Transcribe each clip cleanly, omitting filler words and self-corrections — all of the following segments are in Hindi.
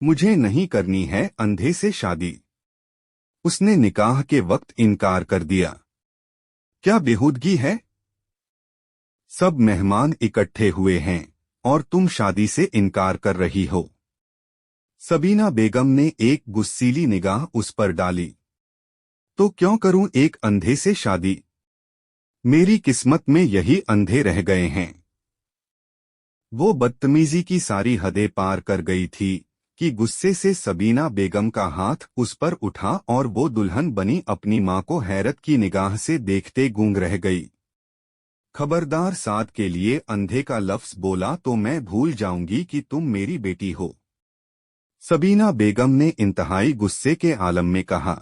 मुझे नहीं करनी है अंधे से शादी। उसने निकाह के वक्त इनकार कर दिया। क्या बेहूदगी है। सब मेहमान इकट्ठे हुए हैं और तुम शादी से इनकार कर रही हो। सबीना बेगम ने एक गुस्सीली निगाह उस पर डाली। तो क्यों करूं एक अंधे से शादी। मेरी किस्मत में यही अंधे रह गए हैं। वो बदतमीजी की सारी हदें पार कर गई थी कि गुस्से से सबीना बेगम का हाथ उस पर उठा और वो दुल्हन बनी अपनी मां को हैरत की निगाह से देखते गूंग रह गई। खबरदार साद के लिए अंधे का लफ्ज बोला तो मैं भूल जाऊंगी कि तुम मेरी बेटी हो। सबीना बेगम ने इंतहाई गुस्से के आलम में कहा।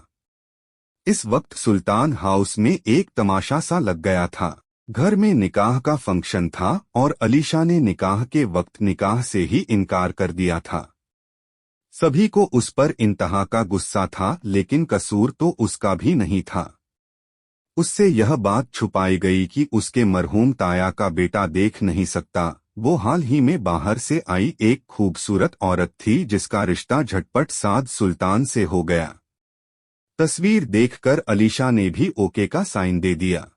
इस वक्त सुल्तान हाउस में एक तमाशा सा लग गया था। घर में निकाह का फंक्शन था और अलीशा ने निकाह के वक्त निकाह से ही इनकार कर दिया था। सभी को उस पर इंतहा का गुस्सा था, लेकिन कसूर तो उसका भी नहीं था। उससे यह बात छुपाई गई कि उसके मरहूम ताया का बेटा देख नहीं सकता। वो हाल ही में बाहर से आई एक खूबसूरत औरत थी जिसका रिश्ता झटपट साद सुल्तान से हो गया। तस्वीर देखकर अलीशा ने भी ओके का साइन दे दिया।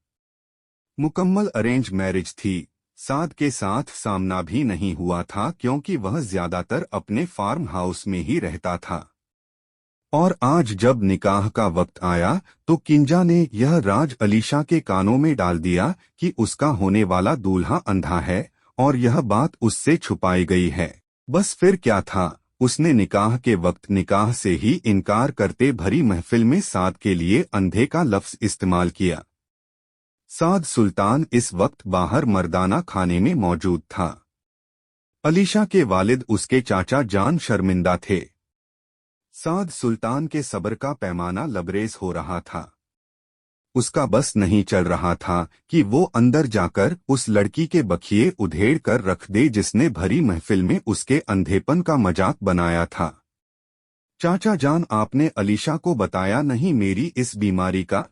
मुकम्मल अरेंज मैरिज थी। साद के साथ सामना भी नहीं हुआ था क्योंकि वह ज्यादातर अपने फार्म हाउस में ही रहता था। और आज जब निकाह का वक्त आया तो किंजा ने यह राज अलीशा के कानों में डाल दिया कि उसका होने वाला दूल्हा अंधा है और यह बात उससे छुपाई गई है। बस फिर क्या था, उसने निकाह के वक्त निकाह से ही इनकार करते भरी महफिल में साद के लिए अंधे का लफ्ज इस्तेमाल किया। साद सुल्तान इस वक्त बाहर मर्दाना खाने में मौजूद था। अलीशा के वालिद उसके चाचा जान शर्मिंदा थे। साद सुल्तान के सब्र का पैमाना लबरेज हो रहा था। उसका बस नहीं चल रहा था कि वो अंदर जाकर उस लड़की के बखिए उधेड़ कर रख दे जिसने भरी महफिल में उसके अंधेपन का मजाक बनाया था। चाचा जान, आपने अलीशा को बताया नहीं मेरी इस बीमारी का।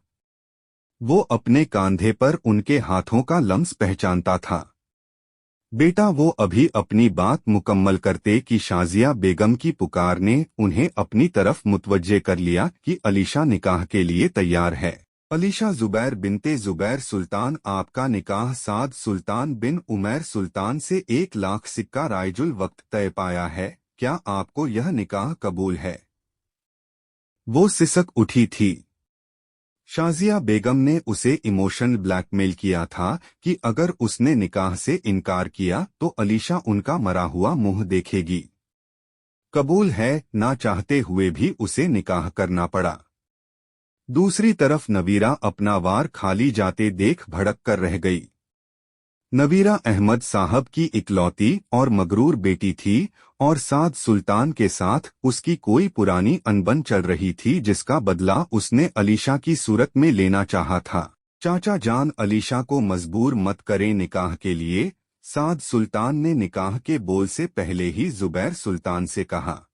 वो अपने कांधे पर उनके हाथों का लम्स पहचानता था। बेटा, वो अभी अपनी बात मुकम्मल करते कि शाजिया बेगम की पुकार ने उन्हें अपनी तरफ मुतवज्जे कर लिया कि अलीशा निकाह के लिए तैयार है। अलीशा जुबैर बिनते जुबैर सुल्तान, आपका निकाह साद सुल्तान बिन उमैर सुल्तान से 1,00,000 सिक्का राइजुल वक्त तय पाया है। क्या आपको यह निकाह कबूल है। वो सिसक उठी थी। शाजिया बेगम ने उसे इमोशनल ब्लैकमेल किया था कि अगर उसने निकाह से इनकार किया तो अलीशा उनका मरा हुआ मुंह देखेगी। कबूल है, ना चाहते हुए भी उसे निकाह करना पड़ा। दूसरी तरफ नवीरा अपना वार खाली जाते देख भड़क कर रह गई। नवीरा अहमद साहब की इकलौती और मगरूर बेटी थी और साद सुल्तान के साथ उसकी कोई पुरानी अनबन चल रही थी जिसका बदला उसने अलीशा की सूरत में लेना चाहा था। चाचा जान, अलीशा को मजबूर मत करें निकाह के लिए, साद सुल्तान ने निकाह के बोल से पहले ही जुबैर सुल्तान से कहा।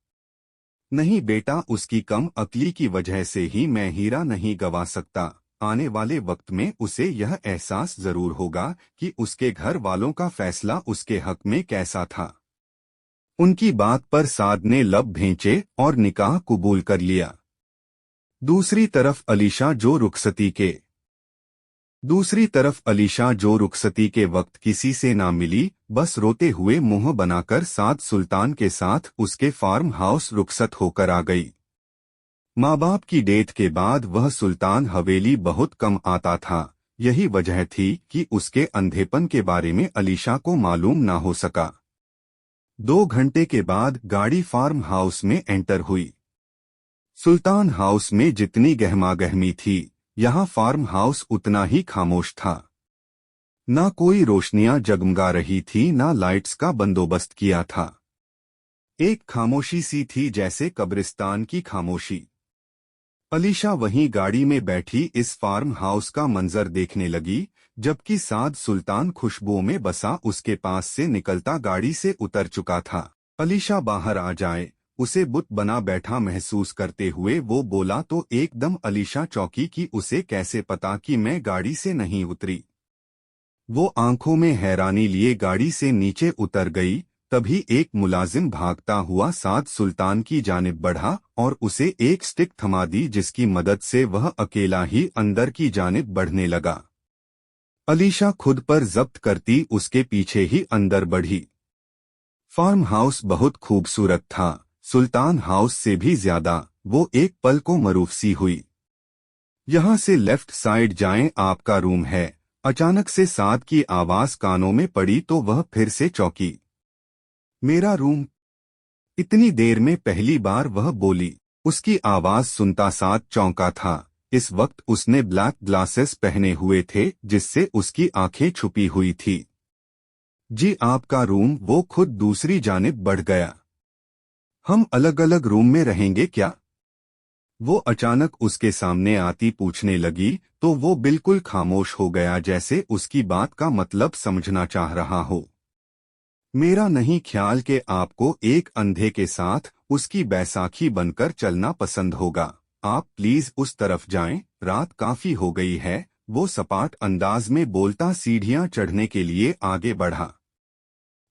नहीं बेटा, उसकी कम अक्ली की वजह से ही मैं हीरा नहीं गवा सकता। आने वाले वक्त में उसे यह एहसास जरूर होगा कि उसके घर वालों का फैसला उसके हक में कैसा था। उनकी बात पर साद ने लब भेंचे और निकाह कबूल कर लिया। दूसरी तरफ अलीशा जो रुखसती के वक्त किसी से ना मिली, बस रोते हुए मुंह बनाकर साद सुल्तान के साथ उसके फार्म हाउस रुखसत होकर आ गई। माँ बाप की डेथ के बाद वह सुल्तान हवेली बहुत कम आता था। यही वजह थी कि उसके अंधेपन के बारे में अलीशा को मालूम ना हो सका। 2 घंटे के बाद गाड़ी फार्म हाउस में एंटर हुई। सुल्तान हाउस में जितनी गहमागहमी थी, यहाँ फार्म हाउस उतना ही खामोश था। ना कोई रोशनियां जगमगा रही थी, ना लाइट्स का बंदोबस्त किया था। एक खामोशी सी थी जैसे कब्रिस्तान की खामोशी। अलीशा वहीं गाड़ी में बैठी इस फार्म हाउस का मंजर देखने लगी, जबकि साद सुल्तान खुशबुओं में बसा उसके पास से निकलता गाड़ी से उतर चुका था। अलीशा बाहर आ जाए, उसे बुत बना बैठा महसूस करते हुए वो बोला तो एकदम अलीशा चौंकी कि उसे कैसे पता कि मैं गाड़ी से नहीं उतरी। वो आंखों में हैरानी लिए गाड़ी से नीचे उतर गई तभी एक मुलाजिम भागता हुआ साद सुल्तान की जानिब बढ़ा और उसे एक स्टिक थमा दी, जिसकी मदद से वह अकेला ही अंदर की जानिब बढ़ने लगा। अलीशा खुद पर जब्त करती उसके पीछे ही अंदर बढ़ी। फार्म हाउस बहुत खूबसूरत था, सुल्तान हाउस से भी ज्यादा। वो एक पल को मरूफ सी हुई। यहाँ से लेफ्ट साइड जाएं, आपका रूम है। अचानक से साद की आवाज कानों में पड़ी तो वह फिर से चौंकी। मेरा रूम? इतनी देर में पहली बार वह बोली। उसकी आवाज सुनता साद चौंका था। इस वक्त उसने ब्लैक ग्लासेस पहने हुए थे, जिससे उसकी आंखें छुपी हुई थी। जी आपका रूम। वो खुद दूसरी जानिब बढ़ गया। हम अलग अलग रूम में रहेंगे क्या? वो अचानक उसके सामने आती पूछने लगी तो वो बिल्कुल खामोश हो गया, जैसे उसकी बात का मतलब समझना चाह रहा हो। मेरा नहीं ख्याल कि आपको एक अंधे के साथ उसकी बैसाखी बनकर चलना पसंद होगा। आप प्लीज उस तरफ जाएं, रात काफी हो गई है। वो सपाट अंदाज में बोलता सीढ़ियां चढ़ने के लिए आगे बढ़ा।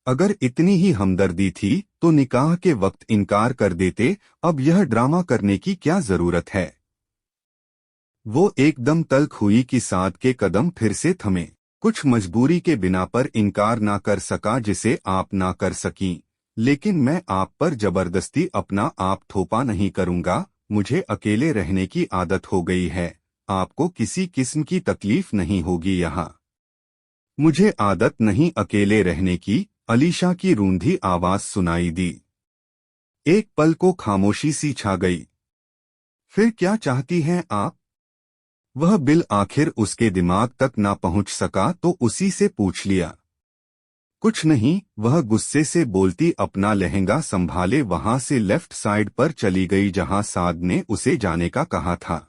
अगर इतनी ही हमदर्दी थी तो निकाह के वक्त इनकार कर देते, अब यह ड्रामा करने की क्या जरूरत है? वो एकदम तल्ख हुई कि साद के कदम फिर से थमे। कुछ मजबूरी के बिना पर इनकार ना कर सका जिसे आप ना कर सकीं, लेकिन मैं आप पर जबरदस्ती अपना आप थोपा नहीं करूंगा। मुझे अकेले रहने की आदत हो गई है। आपको किसी किस्म की तकलीफ नहीं होगी यहाँ। मुझे आदत नहीं अकेले रहने की। अलीशा की रूंधी आवाज सुनाई दी। एक पल को खामोशी सी छा गई। फिर क्या चाहती हैं आप? वह बिल आखिर उसके दिमाग तक ना पहुंच सका तो उसी से पूछ लिया। कुछ नहीं, वह गुस्से से बोलती अपना लहंगा संभाले वहां से लेफ्ट साइड पर चली गई जहां साद ने उसे जाने का कहा था।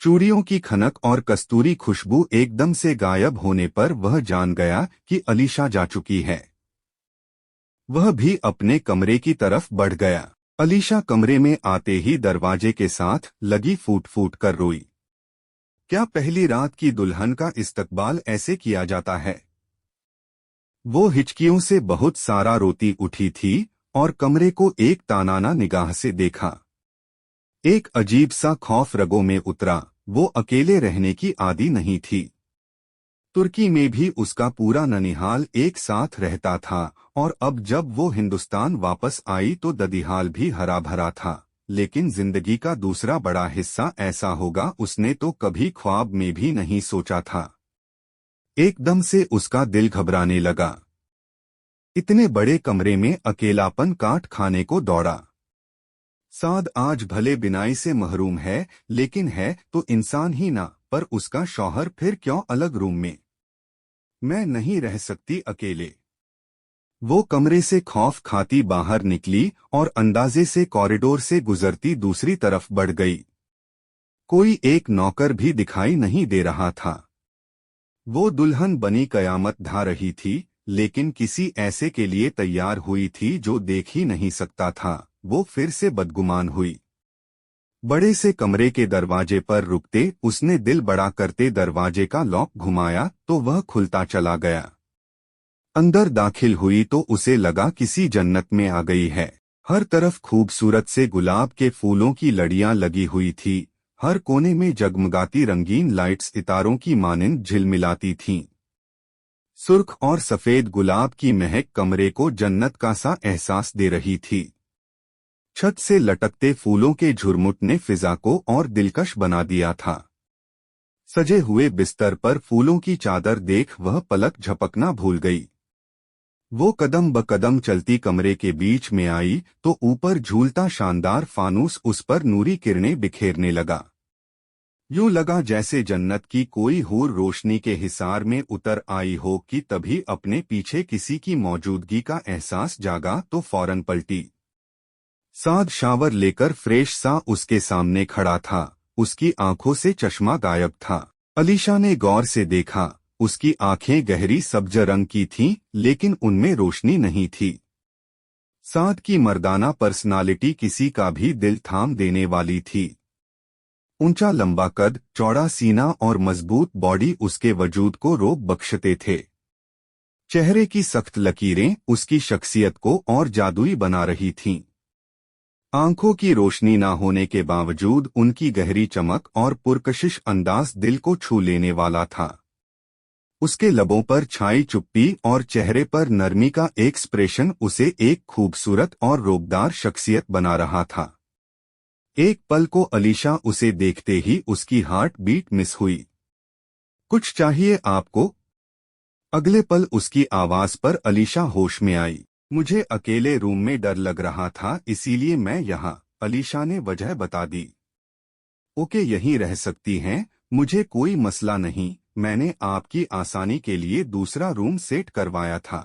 चूड़ियों की खनक और कस्तूरी खुशबू एकदम से गायब होने पर वह जान गया कि अलीशा जा चुकी है। वह भी अपने कमरे की तरफ बढ़ गया। अलीशा कमरे में आते ही दरवाजे के साथ लगी फूट फूट कर रोई। क्या पहली रात की दुल्हन का इस्तकबाल ऐसे किया जाता है? वो हिचकियों से बहुत सारा रोती उठी थी और कमरे को एक तानाना निगाह से देखा। एक अजीब सा खौफ रगों में उतरा। वो अकेले रहने की आदी नहीं थी। तुर्की में भी उसका पूरा ननिहाल एक साथ रहता था और अब जब वो हिंदुस्तान वापस आई तो ददिहाल भी हरा भरा था। लेकिन जिंदगी का दूसरा बड़ा हिस्सा ऐसा होगा उसने तो कभी ख्वाब में भी नहीं सोचा था। एकदम से उसका दिल घबराने लगा। इतने बड़े कमरे में अकेलापन काट खाने को दौड़ा। साद आज भले बिनाई से महरूम है, लेकिन है तो इंसान ही ना। पर उसका शौहर फिर क्यों अलग रूम में? मैं नहीं रह सकती अकेले। वो कमरे से खौफ खाती बाहर निकली और अंदाजे से कॉरिडोर से गुजरती दूसरी तरफ बढ़ गई। कोई एक नौकर भी दिखाई नहीं दे रहा था। वो दुल्हन बनी कयामत ढा रही थी, लेकिन किसी ऐसे के लिए तैयार हुई थी जो देख ही नहीं सकता था। वो फिर से बदगुमान हुई। बड़े से कमरे के दरवाजे पर रुकते उसने दिल बड़ा करते दरवाजे का लॉक घुमाया तो वह खुलता चला गया। अंदर दाखिल हुई तो उसे लगा किसी जन्नत में आ गई है। हर तरफ खूबसूरत से गुलाब के फूलों की लड़ियां लगी हुई थी। हर कोने में जगमगाती रंगीन लाइट्स सितारों की मानिंद झिलमिलाती थीं। सुर्ख और सफेद गुलाब की महक कमरे को जन्नत का सा एहसास दे रही थी। छत से लटकते फूलों के झुरमुट ने फिजा को और दिलकश बना दिया था। सजे हुए बिस्तर पर फूलों की चादर देख वह पलक झपकना भूल गई। वो कदम ब कदम चलती कमरे के बीच में आई तो ऊपर झूलता शानदार फानूस उस पर नूरी किरणें बिखेरने लगा। यूं लगा जैसे जन्नत की कोई हूर रोशनी के हिसार में उतर आई हो कि तभी अपने पीछे किसी की मौजूदगी का एहसास जागा तो फौरन पलटी। साद शावर लेकर फ्रेश सा उसके सामने खड़ा था। उसकी आंखों से चश्मा गायब था। अलीशा ने गौर से देखा। उसकी आंखें गहरी सब्ज रंग की थीं, लेकिन उनमें रोशनी नहीं थी। साद की मर्दाना पर्सनालिटी किसी का भी दिल थाम देने वाली थी। ऊंचा लंबा कद, चौड़ा सीना और मजबूत बॉडी उसके वजूद को रोब बख्शते थे। चेहरे की सख्त लकीरें उसकी शख्सियत को और जादुई बना रही थीं। आंखों की रोशनी ना होने के बावजूद उनकी गहरी चमक और पुरकशिश अंदाज दिल को छू लेने वाला था। उसके लबों पर छाई चुप्पी और चेहरे पर नरमी का एक्सप्रेशन उसे एक खूबसूरत और रोबदार शख्सियत बना रहा था। एक पल को अलीशा उसे देखते ही उसकी हार्ट बीट मिस हुई। कुछ चाहिए आपको? अगले पल उसकी आवाज पर अलीशा होश में आई। मुझे अकेले रूम में डर लग रहा था, इसीलिए मैं यहाँ। अलीशा ने वजह बता दी। ओके, यहीं रह सकती हैं, मुझे कोई मसला नहीं। मैंने आपकी आसानी के लिए दूसरा रूम सेट करवाया था।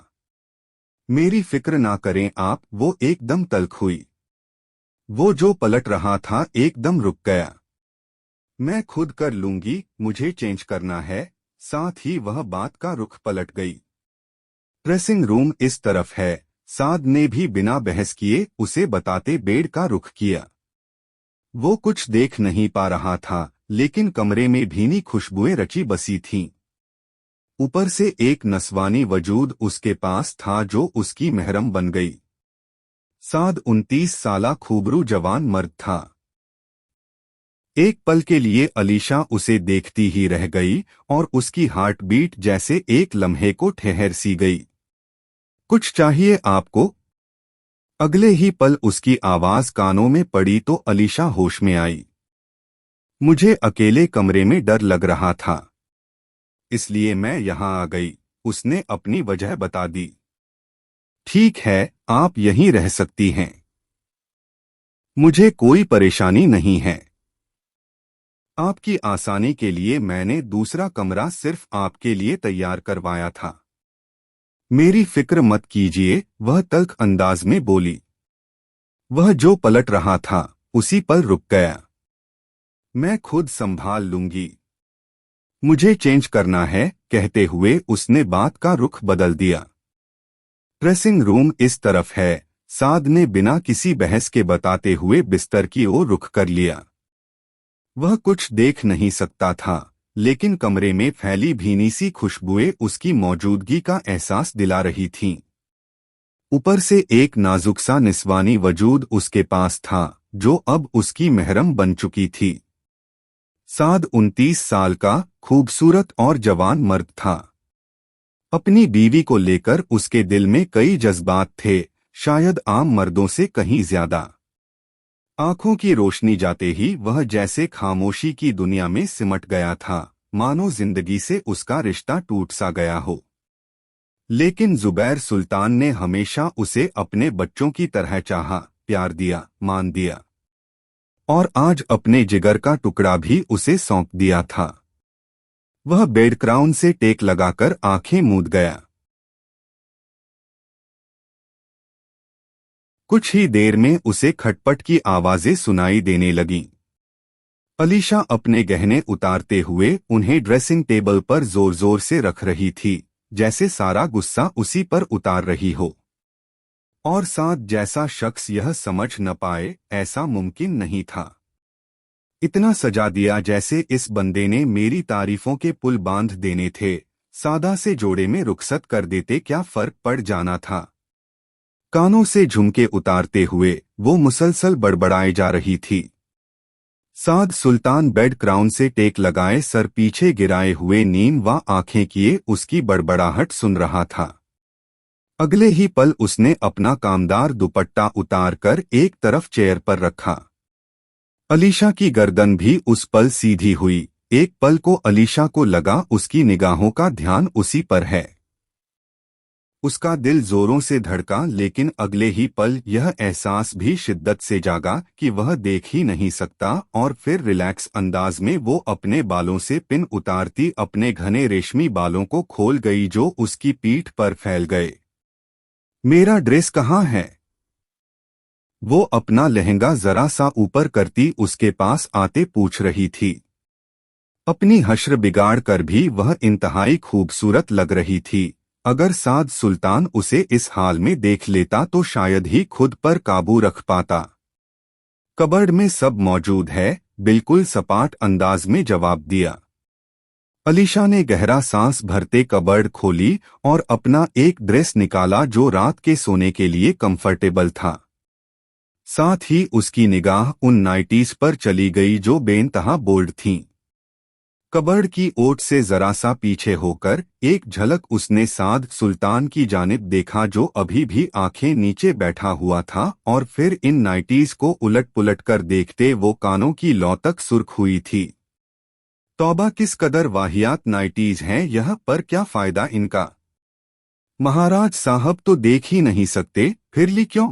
मेरी फिक्र ना करें आप। वो एकदम तल्ख हुई। वो जो पलट रहा था एकदम रुक गया। मैं खुद कर लूंगी, मुझे चेंज करना है। साथ ही वह बात का रुख पलट गई। ड्रेसिंग रूम इस तरफ है। साद ने भी बिना बहस किए उसे बताते बेड का रुख किया। वो कुछ देख नहीं पा रहा था, लेकिन कमरे में भीनी खुशबुएं रची बसी थीं। ऊपर से एक नस्वानी वजूद उसके पास था जो उसकी महरम बन गई। साद 29 साला खूबरू जवान मर्द था। एक पल के लिए अलीशा उसे देखती ही रह गई और उसकी हार्ट बीट जैसे एक लम्हे को ठहर सी गई। कुछ चाहिए आपको? अगले ही पल उसकी आवाज कानों में पड़ी तो अलीशा होश में आई। मुझे अकेले कमरे में डर लग रहा था, इसलिए मैं यहां आ गई। उसने अपनी वजह बता दी। ठीक है, आप यहीं रह सकती हैं। मुझे कोई परेशानी नहीं है। आपकी आसानी के लिए मैंने दूसरा कमरा सिर्फ आपके लिए तैयार करवाया था। मेरी फिक्र मत कीजिए, वह तल्ख अंदाज में बोली। वह जो पलट रहा था उसी पर रुक गया। मैं खुद संभाल लूंगी। मुझे चेंज करना है, कहते हुए उसने बात का रुख बदल दिया। ड्रेसिंग रूम इस तरफ है। साद ने बिना किसी बहस के बताते हुए बिस्तर की ओर रुख कर लिया। वह कुछ देख नहीं सकता था, लेकिन कमरे में फैली भीनी सी खुशबुएं उसकी मौजूदगी का एहसास दिला रही थीं। ऊपर से एक नाजुक सा निस्वानी वजूद उसके पास था, जो अब उसकी महरम बन चुकी थी। साद 29 साल का खूबसूरत और जवान मर्द था। अपनी बीवी को लेकर उसके दिल में कई जज्बात थे, शायद आम मर्दों से कहीं ज्यादा। आंखों की रोशनी जाते ही वह जैसे खामोशी की दुनिया में सिमट गया था, मानो जिंदगी से उसका रिश्ता टूट सा गया हो। लेकिन जुबैर सुल्तान ने हमेशा उसे अपने बच्चों की तरह चाहा, प्यार दिया, मान दिया, और आज अपने जिगर का टुकड़ा भी उसे सौंप दिया था। वह बेड क्राउन से टेक लगाकर आंखें मूंद गया। कुछ ही देर में उसे खटपट की आवाजें सुनाई देने लगीं। अलीशा अपने गहने उतारते हुए उन्हें ड्रेसिंग टेबल पर जोर जोर से रख रही थी, जैसे सारा गुस्सा उसी पर उतार रही हो। और साथ जैसा शख्स यह समझ न पाए, ऐसा मुमकिन नहीं था। इतना सजा दिया जैसे इस बंदे ने मेरी तारीफों के पुल बांध देने थे। सादा से जोड़े में रुखसत कर देते, क्या फर्क पड़ जाना था। कानों से झुमके उतारते हुए वो मुसलसल बड़बड़ाए जा रही थी। साद सुल्तान बेड क्राउन से टेक लगाए सर पीछे गिराए हुए नीम व आंखें किए उसकी बड़बड़ाहट सुन रहा था। अगले ही पल उसने अपना कामदार दुपट्टा उतार कर एक तरफ चेयर पर रखा। अलीशा की गर्दन भी उस पल सीधी हुई। एक पल को अलीशा को लगा उसकी निगाहों का ध्यान उसी पर है। उसका दिल जोरों से धड़का, लेकिन अगले ही पल यह एहसास भी शिद्दत से जागा कि वह देख ही नहीं सकता, और फिर रिलैक्स अंदाज में वो अपने बालों से पिन उतारती अपने घने रेशमी बालों को खोल गई जो उसकी पीठ पर फैल गए। मेरा ड्रेस कहाँ है? वो अपना लहंगा जरा सा ऊपर करती उसके पास आते पूछ रही थी। अपनी हश्र बिगाड़ कर भी वह इंतहाई खूबसूरत लग रही थी। अगर साद सुल्तान उसे इस हाल में देख लेता तो शायद ही खुद पर काबू रख पाता। कबर्ड में सब मौजूद है, बिल्कुल सपाट अंदाज में जवाब दिया। अलीशा ने गहरा सांस भरते कबर्ड खोली और अपना एक ड्रेस निकाला जो रात के सोने के लिए कंफर्टेबल था। साथ ही उसकी निगाह उन नाइटीज पर चली गई जो बेनतहा बोल्ड थीं। कबर्ड की ओट से जरा सा पीछे होकर एक झलक उसने साद सुल्तान की जानिब देखा जो अभी भी आंखें नीचे बैठा हुआ था, और फिर इन नाइटीज को उलट पुलट कर देखते वो कानों की लौ तक सुर्ख हुई थी। तौबा, किस कदर वाहियात नाइटीज हैं यह, पर क्या फायदा इनका? महाराज साहब तो देख ही नहीं सकते, फिर ली क्यों?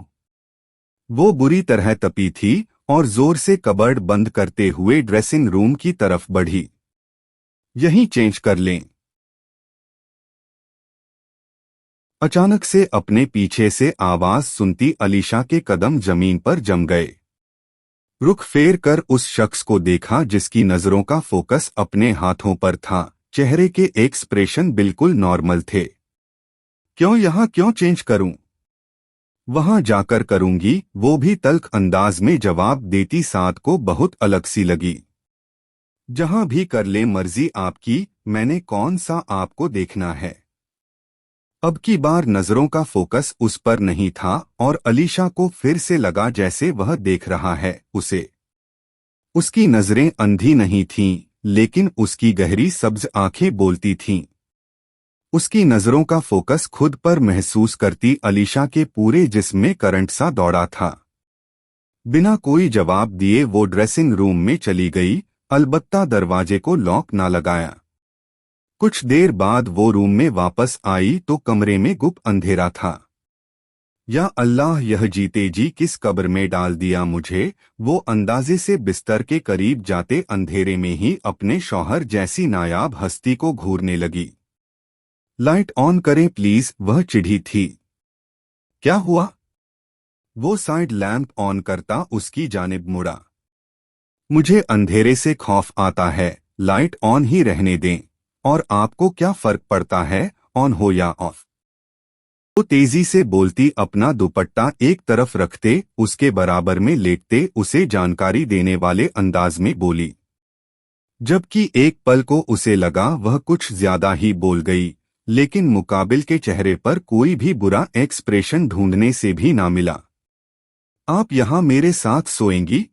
वो बुरी तरह तपी थी और जोर से कबर्ड बंद करते हुए ड्रेसिंग रूम की तरफ बढ़ी। यहीं चेंज कर लें। अचानक से अपने पीछे से आवाज सुनती अलीशा के कदम जमीन पर जम गए। रुख फेर कर उस शख्स को देखा जिसकी नजरों का फोकस अपने हाथों पर था। चेहरे के एक्सप्रेशन बिल्कुल नॉर्मल थे। क्यों चेंज करूं? वहां जाकर करूंगी, वो भी तल्ख अंदाज में जवाब देती साद को बहुत अलग सी लगी। जहां भी कर ले मर्जी आपकी, मैंने कौन सा आपको देखना है। अब की बार नजरों का फोकस उस पर नहीं था और अलीशा को फिर से लगा जैसे वह देख रहा है उसे। उसकी नजरें अंधी नहीं थीं, लेकिन उसकी गहरी सब्ज आंखें बोलती थीं। उसकी नजरों का फोकस खुद पर महसूस करती अलीशा के पूरे जिस्म में करंट सा दौड़ा था। बिना कोई जवाब दिए वो ड्रेसिंग रूम में चली गई, अलबत्ता दरवाजे को लॉक ना लगाया। कुछ देर बाद वो रूम में वापस आई तो कमरे में गुप अंधेरा था। या अल्लाह, यह जीते जी किस कब्र में डाल दिया मुझे। वो अंदाजे से बिस्तर के करीब जाते अंधेरे में ही अपने शौहर जैसी नायाब हस्ती को घूरने लगी। लाइट ऑन करें प्लीज, वह चिढ़ी थी। क्या हुआ? वो साइड लैंप ऑन करता उसकी जानिब मुड़ा। मुझे अंधेरे से खौफ आता है, लाइट ऑन ही रहने दें। और आपको क्या फर्क पड़ता है, ऑन हो या ऑफ? वो तेजी से बोलती अपना दुपट्टा एक तरफ रखते उसके बराबर में लेटते उसे जानकारी देने वाले अंदाज में बोली। जबकि एक पल को उसे लगा वह कुछ ज्यादा ही बोल गई, लेकिन मुकाबिल के चेहरे पर कोई भी बुरा एक्सप्रेशन ढूंढने से भी ना मिला। आप यहां मेरे साथ सोएंगी?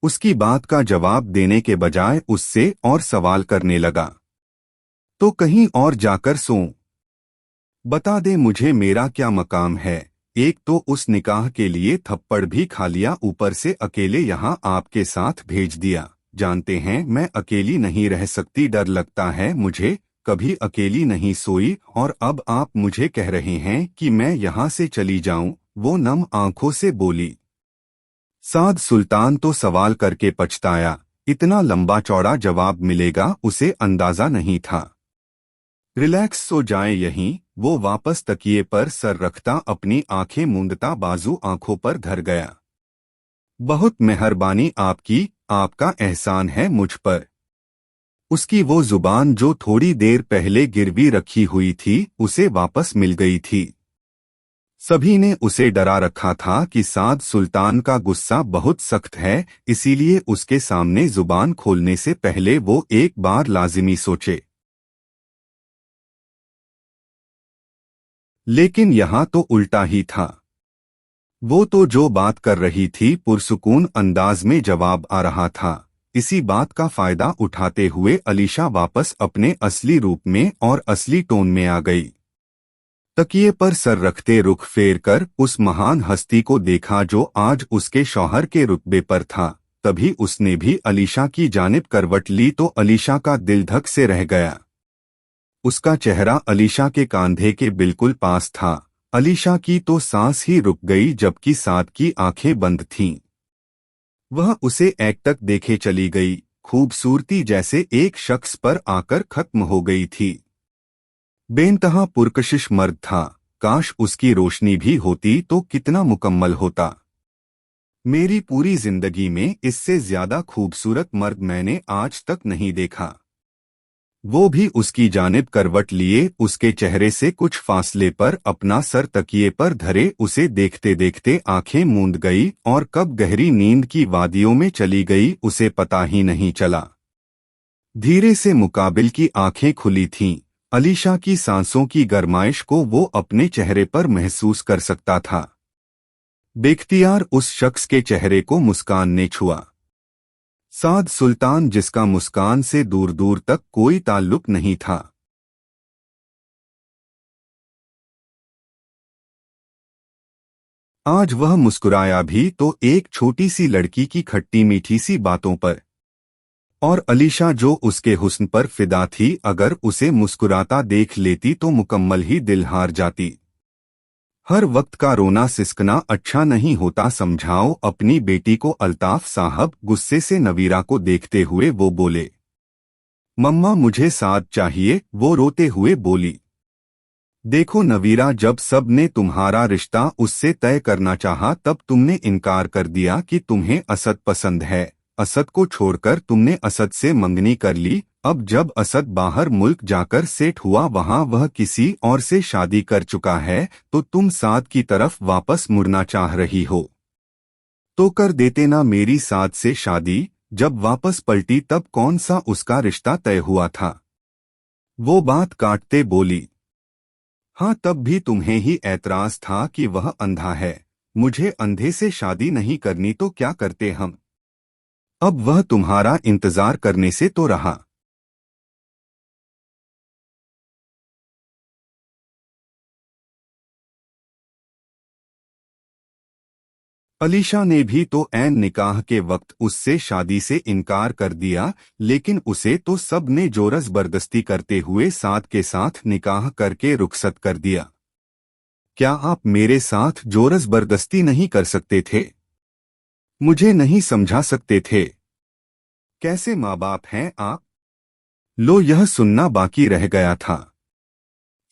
उसकी बात का जवाब देने के बजाय उससे और सवाल करने लगा। तो कहीं और जाकर सोऊं? बता दे मुझे मेरा क्या मकाम है। एक तो उस निकाह के लिए थप्पड़ भी खा लिया, ऊपर से अकेले यहाँ आपके साथ भेज दिया। जानते हैं मैं अकेली नहीं रह सकती, डर लगता है मुझे, कभी अकेली नहीं सोई और अब आप मुझे कह रहे हैं कि मैं यहाँ से चली जाऊं। वो नम आंखों से बोली। साद सुल्तान तो सवाल करके पछताया, इतना लंबा चौड़ा जवाब मिलेगा उसे अंदाजा नहीं था। रिलैक्स, सो जाएं यहीं। वो वापस तकिए पर सर रखता अपनी आंखें मूंदता बाजू आंखों पर धर गया। बहुत मेहरबानी आपकी, आपका एहसान है मुझ पर। उसकी वो जुबान जो थोड़ी देर पहले गिरवी रखी हुई थी उसे वापस मिल गई थी। सभी ने उसे डरा रखा था कि साद सुल्तान का गुस्सा बहुत सख्त है, इसीलिए उसके सामने जुबान खोलने से पहले वो एक बार लाजिमी सोचे। लेकिन यहाँ तो उल्टा ही था। वो तो जो बात कर रही थी पुरसुकून अंदाज में जवाब आ रहा था। इसी बात का फायदा उठाते हुए अलीशा वापस अपने असली रूप में और असली टोन में आ गई। तकिए पर सर रखते रुख फेर कर उस महान हस्ती को देखा जो आज उसके शौहर के रुतबे पर था। तभी उसने भी अलीशा की जानिब करवट ली तो अलीशा का दिल धक से रह गया। उसका चेहरा अलीशा के कंधे के बिल्कुल पास था। अलीशा की तो सांस ही रुक गई जबकि साद की आंखें बंद थीं। वह उसे एकटक देखे चली गई, खूबसूरती जैसे एक शख्स पर आकर खत्म हो गई थी। बेनतहा पुरकशिश मर्द था, काश उसकी रोशनी भी होती तो कितना मुकम्मल होता। मेरी पूरी जिंदगी में इससे ज्यादा खूबसूरत मर्द मैंने आज तक नहीं देखा। वो भी उसकी जानिब करवट लिए उसके चेहरे से कुछ फासले पर अपना सर तकिए पर धरे उसे देखते देखते आंखें मूंद गई और कब गहरी नींद की वादियों में चली गई उसे पता ही नहीं चला। धीरे से मुकाबिल की आंखें खुली थीं। अलीशा की सांसों की गरमाइश को वो अपने चेहरे पर महसूस कर सकता था। बेख्तियार उस शख्स के चेहरे को मुस्कान ने छुआ। साद सुल्तान, जिसका मुस्कान से दूर दूर तक कोई ताल्लुक नहीं था। आज वह मुस्कुराया भी तो एक छोटी सी लड़की की खट्टी मीठी सी बातों पर। और अलीशा, जो उसके हुस्न पर फिदा थी, अगर उसे मुस्कुराता देख लेती तो मुकम्मल ही दिल हार जाती। हर वक्त का रोना सिसकना अच्छा नहीं होता, समझाओ अपनी बेटी को। अल्ताफ साहब गुस्से से नवीरा को देखते हुए वो बोले। मम्मा, मुझे साथ चाहिए, वो रोते हुए बोली। देखो नवीरा, जब सब ने तुम्हारा रिश्ता उससे तय करना चाहा तब तुमने इनकार कर दिया कि तुम्हें असद पसंद है। असद को छोड़कर तुमने असद से मंगनी कर ली। अब जब असद बाहर मुल्क जाकर सेट हुआ, वहां वह किसी और से शादी कर चुका है, तो तुम साद की तरफ वापस मुड़ना चाह रही हो। तो कर देते ना मेरी साद से शादी। जब वापस पलटी तब कौन सा उसका रिश्ता तय हुआ था? वो बात काटते बोली। हाँ, तब भी तुम्हें ही ऐतराज था कि वह अंधा है। मुझे अंधे से शादी नहीं करनी तो क्या करते हम? अब वह तुम्हारा इंतजार करने से तो रहा। अलीशा ने भी तो ऐन निकाह के वक्त उससे शादी से इनकार कर दिया, लेकिन उसे तो सब ने जोर जबरदस्ती करते हुए साथ के साथ निकाह करके रुखसत कर दिया। क्या आप मेरे साथ जोर जबरदस्ती नहीं कर सकते थे? मुझे नहीं समझा सकते थे? कैसे माँ बाप हैं आप? लो, यह सुनना बाकी रह गया था।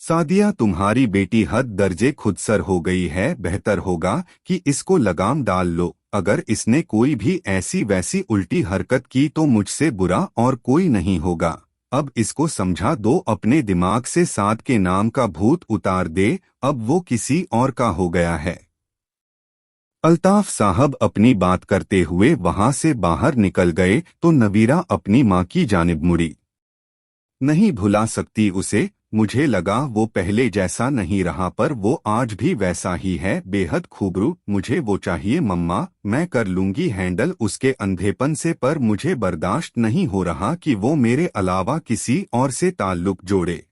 सादिया, तुम्हारी बेटी हद दर्जे खुदसर हो गई है। बेहतर होगा कि इसको लगाम डाल लो। अगर इसने कोई भी ऐसी वैसी उल्टी हरकत की तो मुझसे बुरा और कोई नहीं होगा। अब इसको समझा दो, अपने दिमाग से साद के नाम का भूत उतार दे। अब वो किसी और का हो गया है। अल्ताफ साहब अपनी बात करते हुए वहां से बाहर निकल गए तो नवीरा अपनी माँ की जानिब मुड़ी। नहीं भुला सकती उसे। मुझे लगा वो पहले जैसा नहीं रहा, पर वो आज भी वैसा ही है, बेहद खूबरू। मुझे वो चाहिए मम्मा, मैं कर लूंगी हैंडल उसके अंधेपन से, पर मुझे बर्दाश्त नहीं हो रहा कि वो मेरे अलावा किसी और से ताल्लुक जोड़े।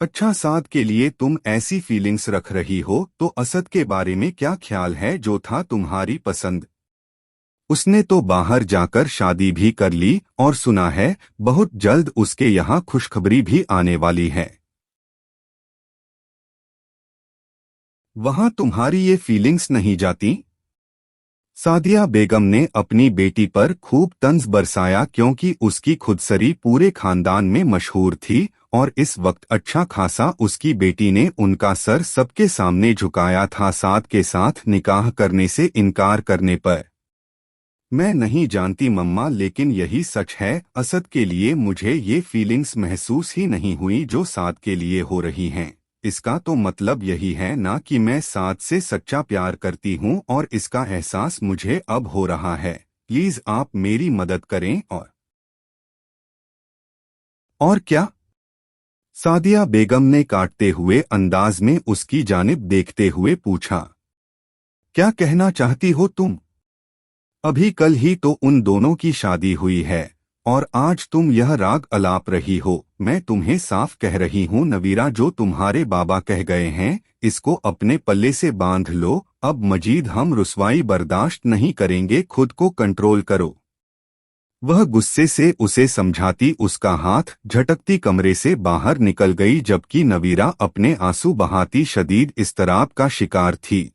अच्छा, साद के लिए तुम ऐसी फीलिंग्स रख रही हो तो असद के बारे में क्या ख्याल है, जो था तुम्हारी पसंद? उसने तो बाहर जाकर शादी भी कर ली और सुना है बहुत जल्द उसके यहाँ खुशखबरी भी आने वाली है। वहां तुम्हारी ये फीलिंग्स नहीं जाती? सादिया बेगम ने अपनी बेटी पर खूब तंज बरसाया, क्योंकि उसकी खुदसरी पूरे खानदान में मशहूर थी और इस वक्त अच्छा खासा उसकी बेटी ने उनका सर सबके सामने झुकाया था, साद के साथ निकाह करने से इनकार करने पर। मैं नहीं जानती मम्मा, लेकिन यही सच है। असद के लिए मुझे ये फीलिंग्स महसूस ही नहीं हुई जो साद के लिए हो रही हैं। इसका तो मतलब यही है ना कि मैं साद से सच्चा प्यार करती हूँ और इसका एहसास मुझे अब हो रहा है। प्लीज आप मेरी मदद करें। और क्या? सादिया बेगम ने काटते हुए अंदाज में उसकी जानिब देखते हुए पूछा। क्या कहना चाहती हो तुम? अभी कल ही तो उन दोनों की शादी हुई है और आज तुम यह राग अलाप रही हो। मैं तुम्हें साफ कह रही हूँ नवीरा, जो तुम्हारे बाबा कह गए हैं, इसको अपने पल्ले से बांध लो। अब मजीद हम रुसवाई बर्दाश्त नहीं करेंगे, खुद को कंट्रोल करो। वह गुस्से से उसे समझाती उसका हाथ झटकती कमरे से बाहर निकल गई, जबकि नवीरा अपने आंसू बहाती शदीद इस्तराब का शिकार थी।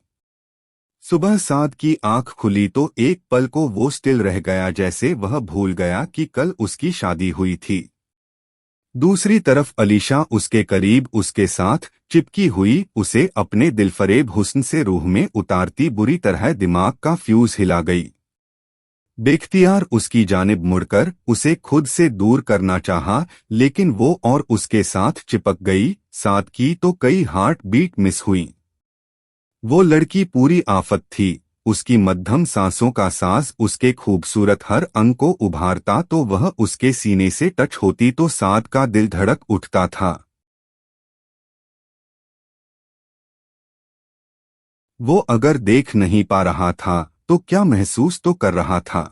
सुबह साद की आंख खुली तो एक पल को वो स्टिल रह गया, जैसे वह भूल गया कि कल उसकी शादी हुई थी। दूसरी तरफ अलीशा उसके करीब उसके साथ चिपकी हुई, उसे अपने दिलफरेब हुस्न से रूह में उतारती बुरी तरह दिमाग का फ्यूज हिला गई। बेख्तियार उसकी जानिब मुड़कर उसे खुद से दूर करना चाहा, लेकिन वो और उसके साथ चिपक गई। साथ की तो कई हार्ट बीट मिस हुई। वो लड़की पूरी आफत थी। उसकी मध्यम सांसों का साज उसके खूबसूरत हर अंग को उभारता तो वह उसके सीने से टच होती तो साद का दिल धड़क उठता था। वो अगर देख नहीं पा रहा था तो क्या महसूस तो कर रहा था।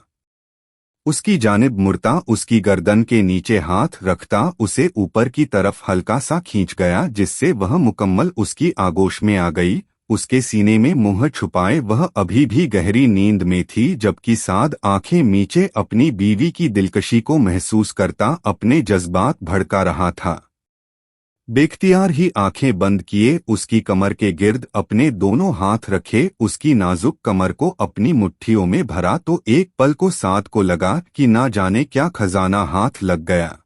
उसकी जानिब मुड़ता, उसकी गर्दन के नीचे हाथ रखता उसे ऊपर की तरफ हल्का सा खींच गया जिससे वह मुकम्मल उसकी आगोश में आ गई। उसके सीने में मुंह छुपाए वह अभी भी गहरी नींद में थी जबकि साद आंखें मीचे अपनी बीवी की दिलकशी को महसूस करता अपने जज्बात भड़का रहा था। बेख्तियार ही आंखें बंद किए उसकी कमर के गिर्द अपने दोनों हाथ रखे, उसकी नाजुक कमर को अपनी मुट्ठियों में भरा तो एक पल को साद को लगा कि ना जाने क्या खजाना हाथ लग गया।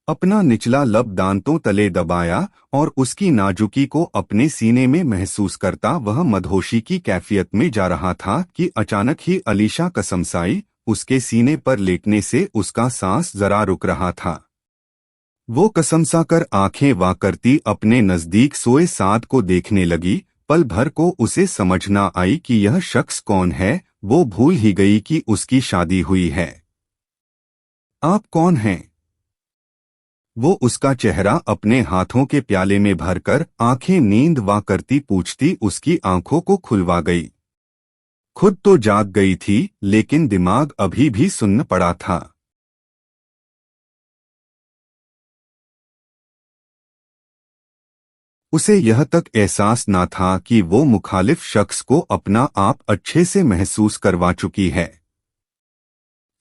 अपना निचला लब दांतों तले दबाया और उसकी नाजुकी को अपने सीने में महसूस करता वह मदहोशी की कैफियत में जा रहा था कि अचानक ही अलीशा कसमसाई। उसके सीने पर लेटने से उसका सांस जरा रुक रहा था। वो कसमसा कर आंखें वा करती अपने नजदीक सोए साद को देखने लगी। पल भर को उसे समझ न आई कि यह शख्स कौन है। वो भूल ही गई कि उसकी शादी हुई है। आप कौन हैं? वो उसका चेहरा अपने हाथों के प्याले में भरकर आंखें नींद वा करती पूछती उसकी आंखों को खुलवा गई। खुद तो जाग गई थी लेकिन दिमाग अभी भी सुन्न पड़ा था। उसे यह तक एहसास न था कि वो मुखालिफ शख्स को अपना आप अच्छे से महसूस करवा चुकी है।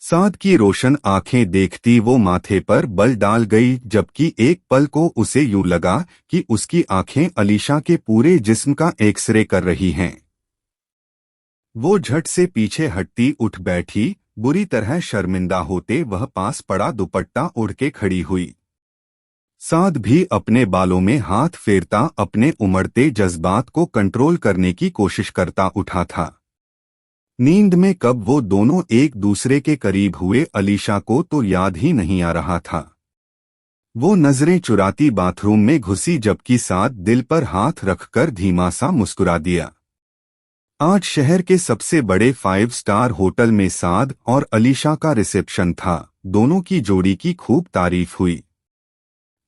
साद की रोशन आंखें देखती वो माथे पर बल डाल गई जबकि एक पल को उसे यूं लगा कि उसकी आंखें अलीशा के पूरे जिस्म का एक्सरे कर रही हैं। वो झट से पीछे हटती उठ बैठी, बुरी तरह शर्मिंदा होते वह पास पड़ा दुपट्टा ओढ़ के खड़ी हुई। साद भी अपने बालों में हाथ फेरता अपने उमड़ते जज्बात को कंट्रोल करने की कोशिश करता उठा था। नींद में कब वो दोनों एक दूसरे के करीब हुए अलीशा को तो याद ही नहीं आ रहा था। वो नजरें चुराती बाथरूम में घुसी जबकि साद दिल पर हाथ रखकर धीमा सा मुस्कुरा दिया। आज शहर के सबसे बड़े 5 स्टार होटल में साद और अलीशा का रिसेप्शन था। दोनों की जोड़ी की खूब तारीफ हुई।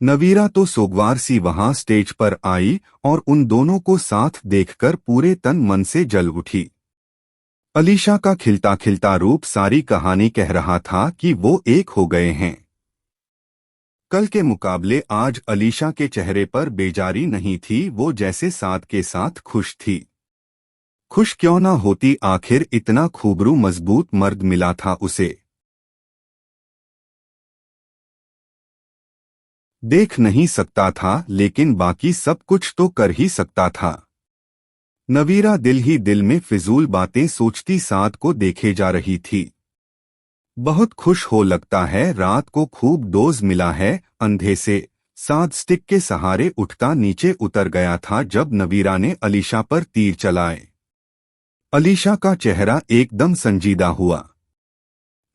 नवीरा तो सोगवार सी वहां स्टेज पर आई और उन दोनों को साथ देखकर पूरे तन मन से जल उठी। अलीशा का खिलता खिलता रूप सारी कहानी कह रहा था कि वो एक हो गए हैं। कल के मुकाबले आज अलीशा के चेहरे पर बेजारी नहीं थी, वो जैसे साद के साथ खुश थी। खुश क्यों ना होती, आखिर इतना खूबरू मजबूत मर्द मिला था उसे। देख नहीं सकता था लेकिन बाकी सब कुछ तो कर ही सकता था। नवीरा दिल ही दिल में फिजूल बातें सोचती साद को देखे जा रही थी। बहुत खुश हो लगता है, रात को खूब डोज मिला है। अंधे से साद स्टिक के सहारे उठता नीचे उतर गया था जब नवीरा ने अलीशा पर तीर चलाए। अलीशा का चेहरा एकदम संजीदा हुआ।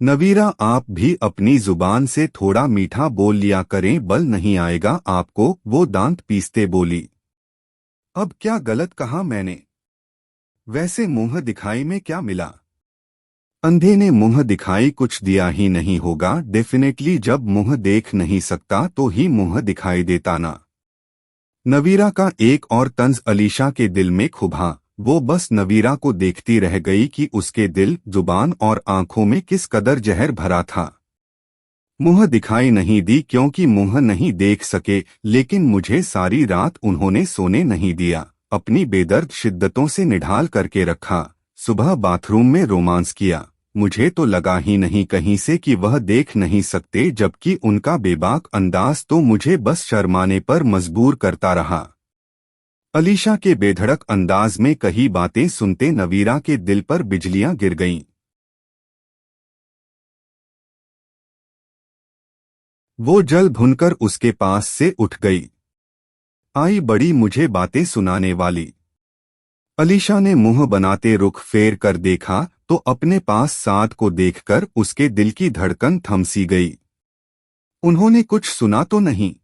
नवीरा, आप भी अपनी जुबान से थोड़ा मीठा बोल लिया करें, बल नहीं आएगा आपको, वो दांत पीसते बोली। अब क्या गलत कहा मैंने? वैसे मुंह दिखाई में क्या मिला? अंधे ने मुंह दिखाई कुछ दिया ही नहीं होगा, डेफिनेटली जब मुंह देख नहीं सकता तो ही मुंह दिखाई देता ना। नवीरा का एक और तंज अलीशा के दिल में खुभा। वो बस नवीरा को देखती रह गई कि उसके दिल, जुबान और आंखों में किस कदर जहर भरा था। मुंह दिखाई नहीं दी क्योंकि मुंह नहीं देख सके, लेकिन मुझे सारी रात उन्होंने सोने नहीं दिया। अपनी बेदर्द शिद्दतों से निढाल करके रखा। सुबह बाथरूम में रोमांस किया। मुझे तो लगा ही नहीं कहीं से कि वह देख नहीं सकते, जबकि उनका बेबाक अंदाज तो मुझे बस शर्माने पर मजबूर करता रहा। अलीशा के बेधड़क अंदाज में कही बातें सुनते नवीरा के दिल पर बिजलियां गिर गईं। वो जल भुनकर उसके पास से उठ गई। आई बड़ी मुझे बातें सुनाने वाली। अलीशा ने मुंह बनाते रुख फेर कर देखा तो अपने पास साद को देखकर उसके दिल की धड़कन थमसी गई। उन्होंने कुछ सुना तो नहीं?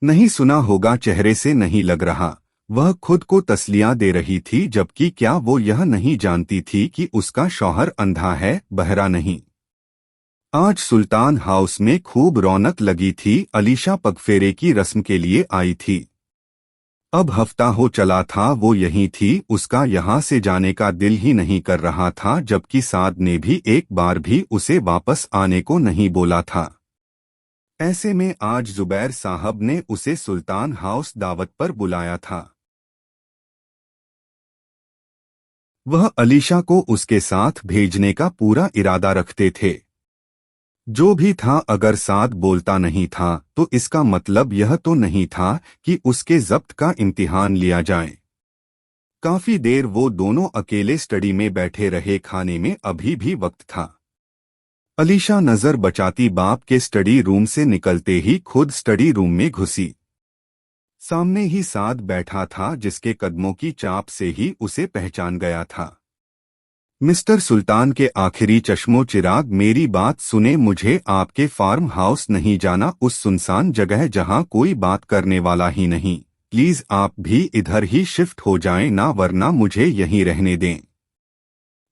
नहीं सुना होगा, चेहरे से नहीं लग रहा। वह खुद को तसलियां दे रही थी, जबकि क्या वो यह नहीं जानती थी कि उसका शौहर अंधा है, बहरा नहीं। आज सुल्तान हाउस में खूब रौनक लगी थी। अलीशा पगफेरे की रस्म के लिए आई थी। अब हफ्ता हो चला था वो यहीं थी। उसका यहाँ से जाने का दिल ही नहीं कर रहा था, जबकि साद ने भी एक बार भी उसे वापस आने को नहीं बोला था। ऐसे में आज जुबैर साहब ने उसे सुल्तान हाउस दावत पर बुलाया था। वह अलीशा को उसके साथ भेजने का पूरा इरादा रखते थे। जो भी था, अगर साद बोलता नहीं था तो इसका मतलब यह तो नहीं था कि उसके जब्त का इम्तिहान लिया जाए। काफी देर वो दोनों अकेले स्टडी में बैठे रहे। खाने में अभी भी वक्त था। अलीशा नजर बचाती बाप के स्टडी रूम से निकलते ही खुद स्टडी रूम में घुसी। सामने ही साद बैठा था, जिसके कदमों की चाप से ही उसे पहचान गया था। मिस्टर सुल्तान के आखिरी चश्मो चिराग, मेरी बात सुने। मुझे आपके फार्म हाउस नहीं जाना, उस सुनसान जगह जहां कोई बात करने वाला ही नहीं। प्लीज आप भी इधर ही शिफ्ट हो जाएं ना, वरना मुझे यहीं रहने दें।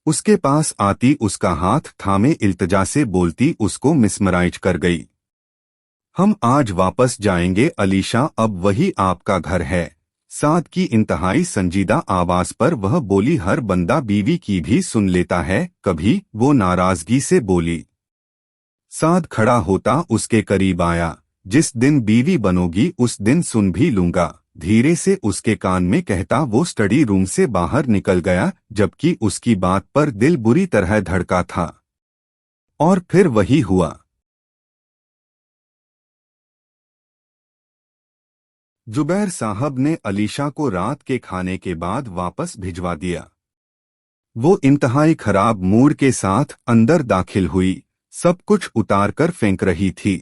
उसके पास आती उसका हाथ थामे इल्तजा से बोलती उसको मिसमराइज कर गई। हम आज वापस जाएंगे अलीशा, अब वही आपका घर है। साद की इंतहाई संजीदा आवाज पर वह बोली, हर बंदा बीवी की भी सुन लेता है कभी। वो नाराजगी से बोली। साद खड़ा होता उसके करीब आया। जिस दिन बीवी बनोगी उस दिन सुन भी लूंगा, धीरे से उसके कान में कहता वो स्टडी रूम से बाहर निकल गया, जबकि उसकी बात पर दिल बुरी तरह धड़का था। और फिर वही हुआ। जुबैर साहब ने अलीशा को रात के खाने के बाद वापस भिजवा दिया। वो इंतहाई खराब मूड के साथ अंदर दाखिल हुई। सब कुछ उतार कर फेंक रही थी।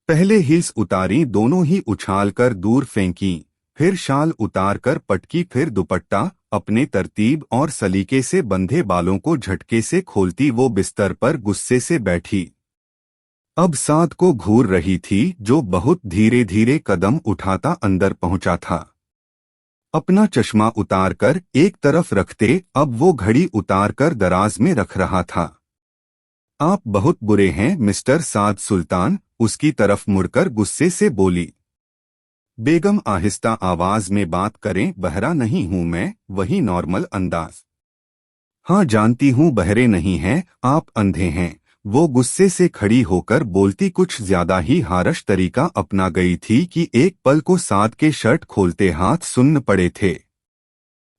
पहले हील्स उतारी, दोनों ही उछाल कर दूर फेंकी। फिर शाल उतार कर पटकी, फिर दुपट्टा। अपने तरतीब और सलीके से बंधे बालों को झटके से खोलती वो बिस्तर पर गुस्से से बैठी। अब साद को घूर रही थी, जो बहुत धीरे धीरे कदम उठाता अंदर पहुंचा था। अपना चश्मा उतारकर एक तरफ रखते, अब वो घड़ी उतारकर दराज में रख रहा था। आप बहुत बुरे हैं मिस्टर साद, सुल्तान उसकी तरफ मुड़कर गुस्से से बोली। बेगम आहिस्ता आवाज में बात करें, बहरा नहीं हूं मैं, वही नॉर्मल अंदाज। हाँ जानती हूँ बहरे नहीं हैं, आप अंधे हैं। वो गुस्से से खड़ी होकर बोलती कुछ ज्यादा ही हारश तरीका अपना गई थी कि एक पल को साद के शर्ट खोलते हाथ सुन्न पड़े थे।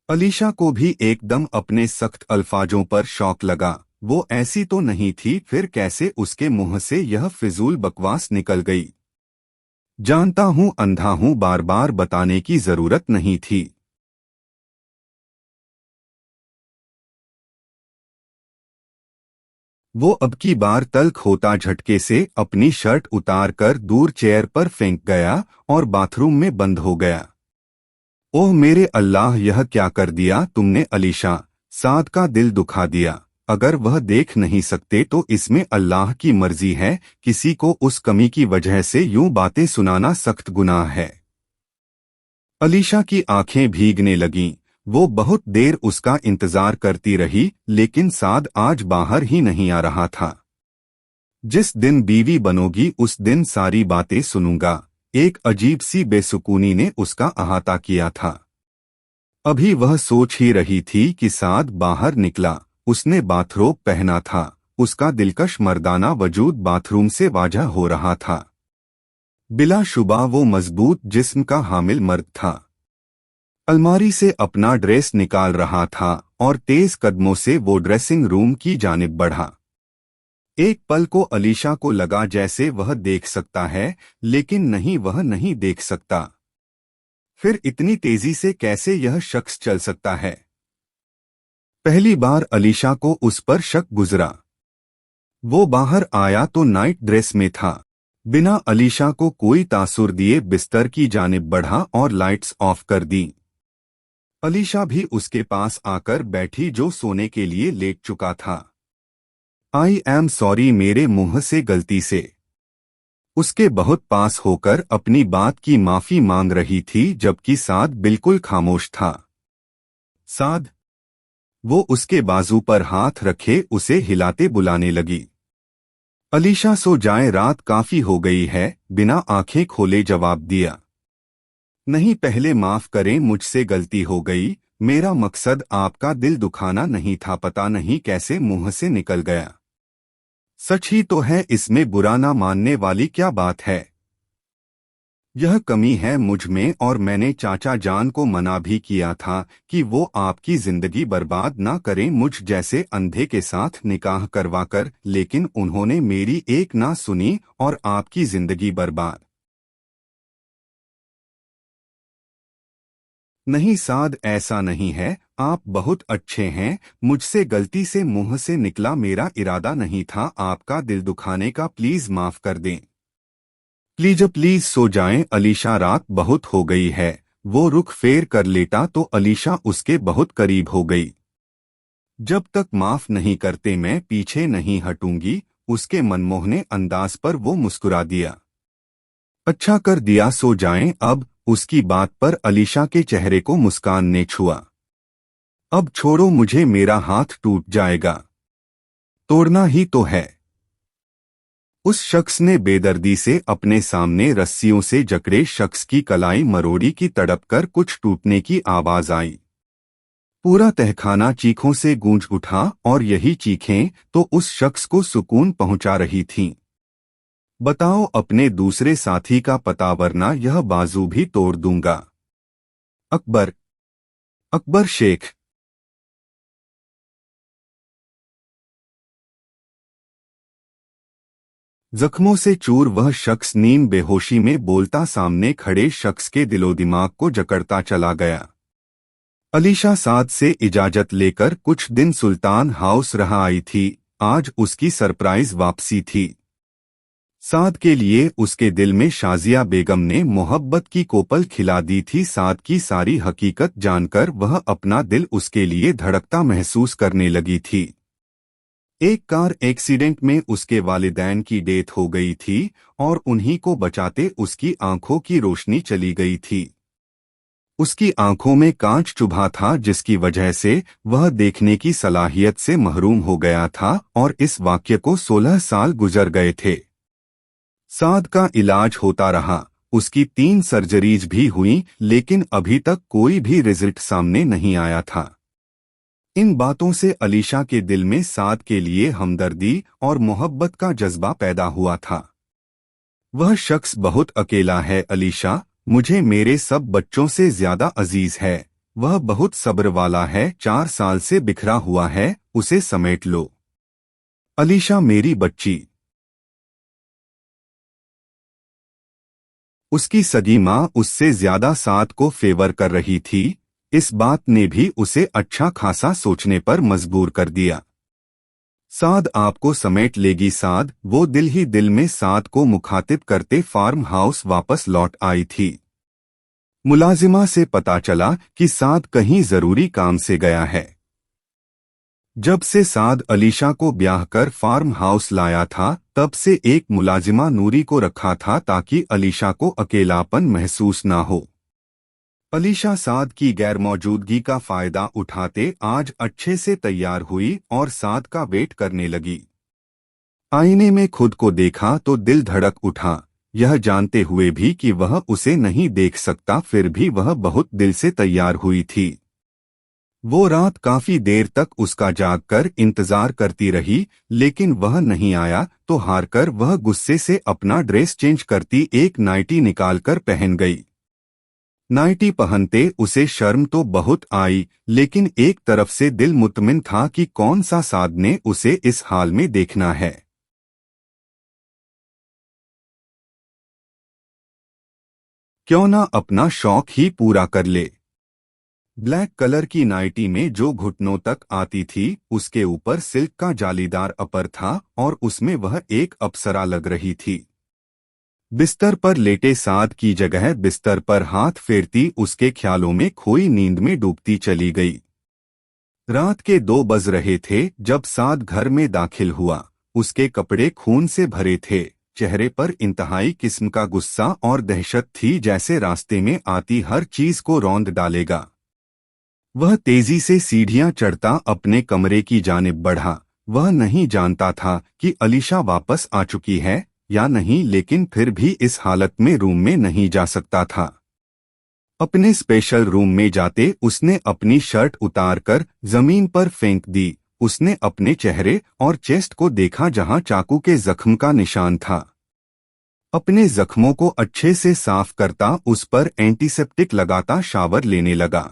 अलीशा को भी एकदम अपने सख्त अल्फाजों पर शौक लगा। वो ऐसी तो नहीं थी, फिर कैसे उसके मुंह से यह फिजूल बकवास निकल गई। जानता हूँ अंधा हूँ, बार बार बताने की जरूरत नहीं थी। वो अब की बार तल्ख होता झटके से अपनी शर्ट उतारकर दूर चेयर पर फेंक गया और बाथरूम में बंद हो गया। ओह मेरे अल्लाह, यह क्या कर दिया तुमने अलीशा। साद का दिल दुखा दिया। अगर वह देख नहीं सकते तो इसमें अल्लाह की मर्जी है। किसी को उस कमी की वजह से यूं बातें सुनाना सख्त गुनाह है। अलीशा की आंखें भीगने लगीं। वो बहुत देर उसका इंतजार करती रही, लेकिन साद आज बाहर ही नहीं आ रहा था। जिस दिन बीवी बनोगी उस दिन सारी बातें सुनूंगा। एक अजीब सी बेसुकूनी ने उसका अहाता किया था। अभी वह सोच ही रही थी कि साद बाहर निकला। उसने बाथरोब पहना था। उसका दिलकश मर्दाना वजूद बाथरूम से वाज़ह हो रहा था। बिलाशुबा वो मजबूत जिस्म का हामिल मर्द था। अलमारी से अपना ड्रेस निकाल रहा था और तेज कदमों से वो ड्रेसिंग रूम की जानिब बढ़ा। एक पल को अलीशा को लगा जैसे वह देख सकता है, लेकिन नहीं, वह नहीं देख सकता। फिर इतनी तेजी से कैसे यह शख्स चल सकता है? पहली बार अलीशा को उस पर शक गुजरा। वो बाहर आया तो नाइट ड्रेस में था। बिना अलीशा को कोई तासुर दिए बिस्तर की जानिब बढ़ा और लाइट्स ऑफ कर दी। अलीशा भी उसके पास आकर बैठी, जो सोने के लिए लेट चुका था। आई एम सॉरी, मेरे मुंह से गलती से। उसके बहुत पास होकर अपनी बात की माफी मांग रही थी, जबकि साद बिल्कुल खामोश था। साद, वो उसके बाजू पर हाथ रखे उसे हिलाते बुलाने लगी। अलीशा, सो जाए, रात काफी हो गई है, बिना आंखें खोले जवाब दिया। नहीं, पहले माफ करें, मुझसे गलती हो गई। मेरा मकसद आपका दिल दुखाना नहीं था, पता नहीं कैसे मुंह से निकल गया। सच ही तो है, इसमें बुरा ना मानने वाली क्या बात है। यह कमी है मुझ में, और मैंने चाचा जान को मना भी किया था कि वो आपकी जिंदगी बर्बाद ना करें मुझ जैसे अंधे के साथ निकाह करवाकर, लेकिन उन्होंने मेरी एक ना सुनी और आपकी जिंदगी बर्बाद। नहीं साद, ऐसा नहीं है, आप बहुत अच्छे हैं। मुझसे गलती से मुंह से निकला, मेरा इरादा नहीं था आपका दिल दुखाने का, प्लीज माफ कर दें। प्लीज प्लीज सो जाएं अलीशा, रात बहुत हो गई है। वो रुख फेर कर लेटा तो अलीशा उसके बहुत करीब हो गई। जब तक माफ नहीं करते मैं पीछे नहीं हटूंगी। उसके मनमोहने अंदाज पर वो मुस्कुरा दिया। अच्छा कर दिया, सो जाएं अब। उसकी बात पर अलीशा के चेहरे को मुस्कान ने छुआ। अब छोड़ो मुझे, मेरा हाथ टूट जाएगा। तोड़ना ही तो है। उस शख्स ने बेदर्दी से अपने सामने रस्सियों से जकड़े शख्स की कलाई मरोड़ी की, तड़प कर कुछ टूटने की आवाज आई। पूरा तहखाना चीखों से गूंज उठा, और यही चीखें तो उस शख्स को सुकून पहुंचा रही थीं। बताओ अपने दूसरे साथी का पता, वरना यह बाजू भी तोड़ दूंगा। अकबर। अकबर शेख। जख्मों से चूर वह शख्स नीम बेहोशी में बोलता सामने खड़े शख्स के दिलो दिमाग को जकड़ता चला गया। अलीशा साद से इजाजत लेकर कुछ दिन सुल्तान हाउस रहा आई थी। आज उसकी सरप्राइज वापसी थी। साद के लिए उसके दिल में शाजिया बेगम ने मोहब्बत की कोपल खिला दी थी। साद की सारी हकीकत जानकर वह अपना दिल उसके लिए धड़कता महसूस करने लगी थी। एक कार एक्सीडेंट में उसके वालिदैन की डेथ हो गई थी, और उन्हीं को बचाते उसकी आंखों की रोशनी चली गई थी। उसकी आंखों में कांच चुभा था, जिसकी वजह से वह देखने की सलाहियत से महरूम हो गया था, और इस वाक्य को 16 साल गुजर गए थे। साद का इलाज होता रहा, उसकी 3 सर्जरीज भी हुई, लेकिन अभी तक कोई भी रिजल्ट सामने नहीं आया था। इन बातों से अलीशा के दिल में साद के लिए हमदर्दी और मोहब्बत का जज्बा पैदा हुआ था। वह शख्स बहुत अकेला है अलीशा, मुझे मेरे सब बच्चों से ज्यादा अजीज है। वह बहुत सब्र वाला है, 4 साल से बिखरा हुआ है, उसे समेट लो। अलीशा मेरी बच्ची। उसकी सगी माँ उससे ज्यादा साद को फेवर कर रही थी। इस बात ने भी उसे अच्छा खासा सोचने पर मजबूर कर दिया। साद आपको समेट लेगी साद, वो दिल ही दिल में साद को मुखातिब करते फार्म हाउस वापस लौट आई थी। मुलाजिमा से पता चला कि साद कहीं जरूरी काम से गया है। जब से साद अलीशा को ब्याह कर फार्म हाउस लाया था, तब से एक मुलाजिमा नूरी को रखा था ताकि अलीशा को अकेलापन महसूस ना हो। अलीशा साद की गैरमौजूदगी का फायदा उठाते आज अच्छे से तैयार हुई और साद का वेट करने लगी। आईने में खुद को देखा तो दिल धड़क उठा, यह जानते हुए भी कि वह उसे नहीं देख सकता, फिर भी वह बहुत दिल से तैयार हुई थी। वो रात काफी देर तक उसका जागकर इंतजार करती रही, लेकिन वह नहीं आया तो हारकर वह गुस्से से अपना ड्रेस चेंज करती एक नाइटी निकालकर पहन गई। नाइटी पहनते उसे शर्म तो बहुत आई, लेकिन एक तरफ से दिल मुतमिन था कि कौन सा साद ने उसे इस हाल में देखना है। क्यों ना अपना शौक ही पूरा कर ले। ब्लैक कलर की नाइटी में जो घुटनों तक आती थी, उसके ऊपर सिल्क का जालीदार अपर था और उसमें वह एक अप्सरा लग रही थी। बिस्तर पर लेटे साद की जगह बिस्तर पर हाथ फेरती उसके ख्यालों में खोई नींद में डूबती चली गई। रात के 2 बज रहे थे जब साद घर में दाखिल हुआ। उसके कपड़े खून से भरे थे, चेहरे पर इंतहाई किस्म का गुस्सा और दहशत थी, जैसे रास्ते में आती हर चीज को रौंद डालेगा। वह तेजी से सीढ़ियां चढ़ता अपने कमरे की जानिब बढ़ा। वह नहीं जानता था कि अलीशा वापस आ चुकी है या नहीं, लेकिन फिर भी इस हालत में रूम में नहीं जा सकता था। अपने स्पेशल रूम में जाते उसने अपनी शर्ट उतारकर जमीन पर फेंक दी। उसने अपने चेहरे और चेस्ट को देखा जहां चाकू के जख्म का निशान था। अपने जख्मों को अच्छे से साफ करता उस पर एंटीसेप्टिक लगाता शावर लेने लगा।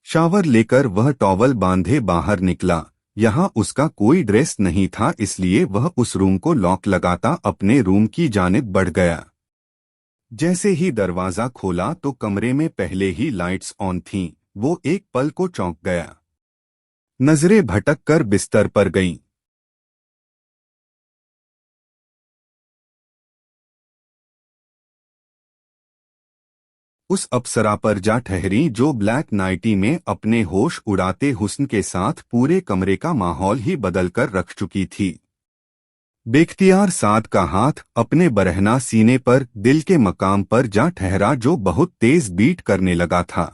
शावर लेकर वह टॉवल बांधे बाहर निकला। यहाँ उसका कोई ड्रेस नहीं था, इसलिए वह उस रूम को लॉक लगाता अपने रूम की जानिब बढ़ गया। जैसे ही दरवाजा खोला तो कमरे में पहले ही लाइट्स ऑन थीं। वो एक पल को चौंक गया। नजरें भटक कर बिस्तर पर गईं। उस अप्सरा पर जा ठहरी जो ब्लैक नाइटी में अपने होश उड़ाते हुस्न के साथ पूरे कमरे का माहौल ही बदलकर रख चुकी थी। बेख्तियार साद का हाथ अपने बरहना सीने पर दिल के मकाम पर जा ठहरा, जो बहुत तेज बीट करने लगा था।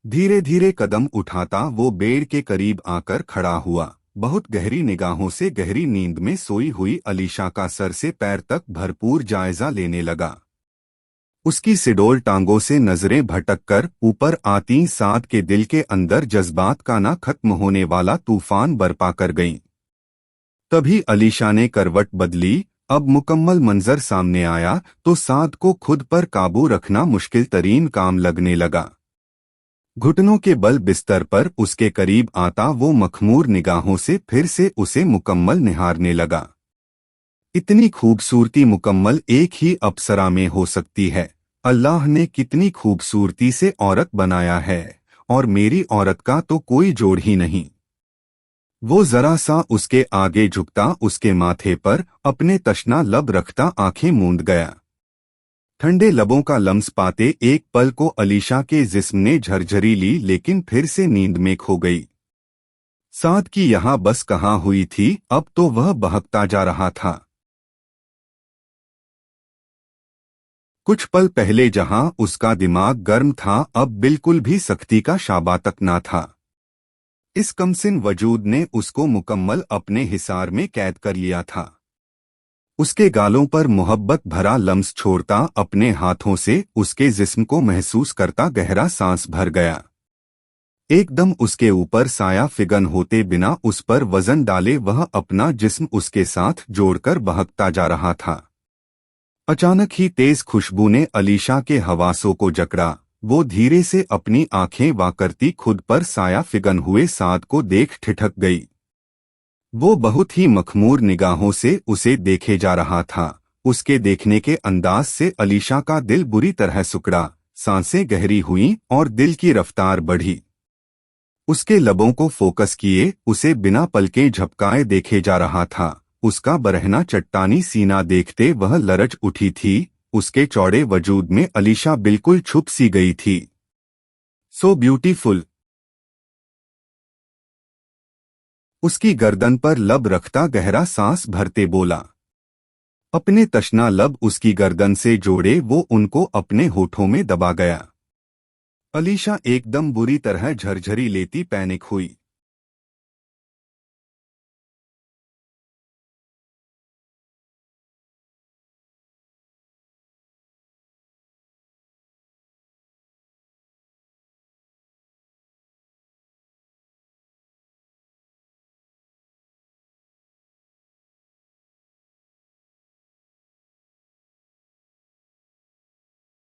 धीरे धीरे कदम उठाता वो बेड के करीब आकर खड़ा हुआ। बहुत गहरी निगाहों से गहरी नींद में सोई हुई अलीशा का सर से पैर तक भरपूर जायजा लेने लगा। उसकी सिडोल टांगों से नजरें भटककर ऊपर आती साद के दिल के अंदर जज्बात का ना खत्म होने वाला तूफान बरपा कर गईं। तभी अलीशा ने करवट बदली। अब मुकम्मल मंजर सामने आया तो साद को खुद पर काबू रखना मुश्किल तरीन काम लगने लगा। घुटनों के बल बिस्तर पर उसके करीब आता वो मखमूर निगाहों से फिर से उसे मुकम्मल निहारने लगा। इतनी खूबसूरती मुकम्मल एक ही अप्सरा में हो सकती है। अल्लाह ने कितनी खूबसूरती से औरत बनाया है, और मेरी औरत का तो कोई जोड़ ही नहीं। वो जरा सा उसके आगे झुकता उसके माथे पर अपने तशना लब रखता आंखें मूंद गया। ठंडे लबों का लम्स पाते एक पल को अलीशा के जिस्म ने झरझरी ली, लेकिन फिर से नींद में खो गई। साद की यहाँ बस कहाँ हुई थी, अब तो वह बहकता जा रहा था। कुछ पल पहले जहां उसका दिमाग गर्म था, अब बिल्कुल भी सख्ती का शाबा तक ना था। इस कमसिन वजूद ने उसको मुकम्मल अपने हिसार में कैद कर लिया था। उसके गालों पर मोहब्बत भरा लम्स छोड़ता अपने हाथों से उसके जिस्म को महसूस करता गहरा सांस भर गया। एकदम उसके ऊपर साया फिगन होते बिना उस पर वजन डाले वह अपना जिस्म उसके साथ जोड़कर बहकता जा रहा था। अचानक ही तेज खुशबू ने अलीशा के हवासों को जकड़ा। वो धीरे से अपनी आंखें वाकरती खुद पर साया फिगन हुए साद को देख ठिठक गई। वो बहुत ही मखमूर निगाहों से उसे देखे जा रहा था। उसके देखने के अंदाज से अलीशा का दिल बुरी तरह सुकड़ा। सांसें गहरी हुईं और दिल की रफ्तार बढ़ी। उसके लबों को फोकस किए उसे बिना पलकें झपकाए देखे जा रहा था। उसका बरहना चट्टानी सीना देखते वह लरज उठी थी। उसके चौड़े वजूद में अलीशा बिल्कुल छुप सी गई थी। So beautiful. उसकी गर्दन पर लब रखता गहरा सांस भरते बोला। अपने तशना लब उसकी गर्दन से जोड़े वो उनको अपने होठों में दबा गया। अलीशा एकदम बुरी तरह झरझरी लेती पैनिक हुई।